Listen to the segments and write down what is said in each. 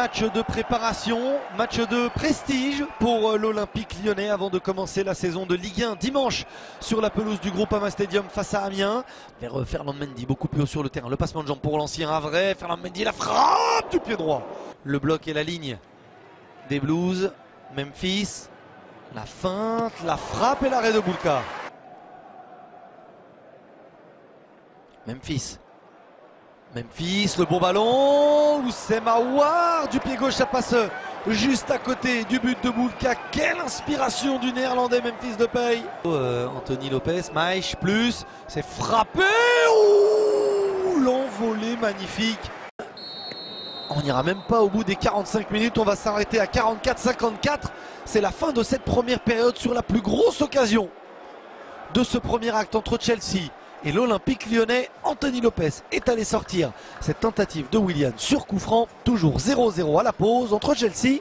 match de préparation, match de prestige pour l'Olympique Lyonnais avant de commencer la saison de Ligue 1 dimanche sur la pelouse du Groupama Stadium face à Amiens. Vers Ferland Mendy, beaucoup plus haut sur le terrain. Le passement de jambe pour l'ancien Havrais. Ferland Mendy, la frappe du pied droit. Le bloc et la ligne des Blues. Memphis, la feinte, la frappe et l'arrêt de Boulka. Memphis, le bon ballon, Oussem Aouar, du pied gauche, ça passe juste à côté du but de Boulka. Quelle inspiration du néerlandais Memphis Depay. Anthony Lopez, Maïch, plus, c'est frappé, l'envolée magnifique. On n'ira même pas au bout des 45 minutes, on va s'arrêter à 44-54. C'est la fin de cette première période sur la plus grosse occasion de ce premier acte entre Chelsea et l'Olympique Lyonnais. Anthony Lopez est allé sortir cette tentative de Willian sur coup franc. Toujours 0-0 à la pause entre Chelsea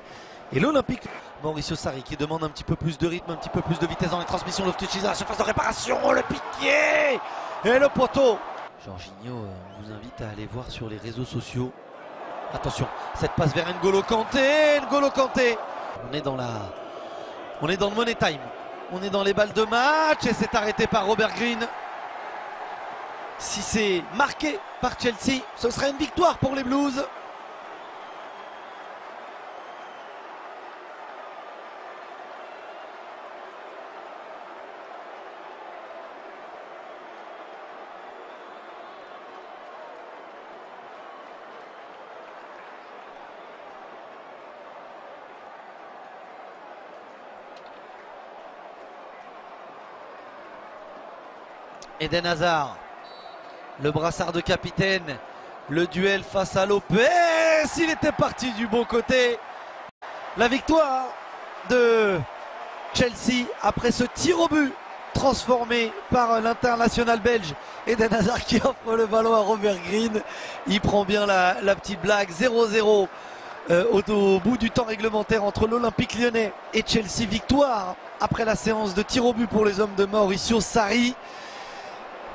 et l'Olympique. Mauricio Sarri qui demande un petit peu plus de rythme, un petit peu plus de vitesse dans les transmissions. Loftus-Cheek à la surface de réparation, le piqué et le poteau. Jorginho, on vous invite à aller voir sur les réseaux sociaux. Attention, cette passe vers N'Golo Kanté. On est dans le money time. On est dans les balles de match et c'est arrêté par Robert Green. Si c'est marqué par Chelsea, ce serait une victoire pour les Blues. Eden Hazard, le brassard de capitaine, le duel face à Lopez, il était parti du bon côté. La victoire de Chelsea après ce tir au but transformé par l'international belge. Eden Hazard qui offre le ballon à Robert Green. Il prend bien la petite blague. 0-0 au bout du temps réglementaire entre l'Olympique Lyonnais et Chelsea. Victoire après la séance de tir au but pour les hommes de Mauricio Sarri.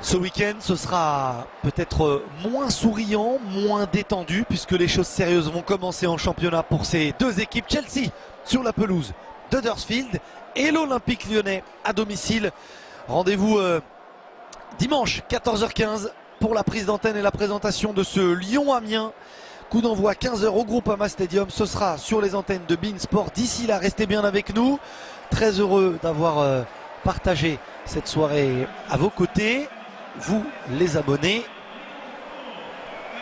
Ce week-end, ce sera peut-être moins souriant, moins détendu, puisque les choses sérieuses vont commencer en championnat pour ces deux équipes. Chelsea sur la pelouse d'Huddersfield et l'Olympique Lyonnais à domicile. Rendez-vous dimanche 14h15 pour la prise d'antenne et la présentation de ce Lyon-Amiens. Coup d'envoi 15h au Groupama Stadium. Ce sera sur les antennes de beIN Sport. D'ici là, restez bien avec nous. Très heureux d'avoir partagé cette soirée à vos côtés. Vous les abonnés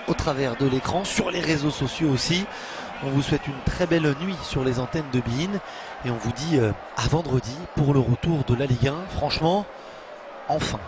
au travers de l'écran, sur les réseaux sociaux aussi. On vous souhaite une très belle nuit sur les antennes de beIN et on vous dit à vendredi pour le retour de la Ligue 1. Franchement, enfin.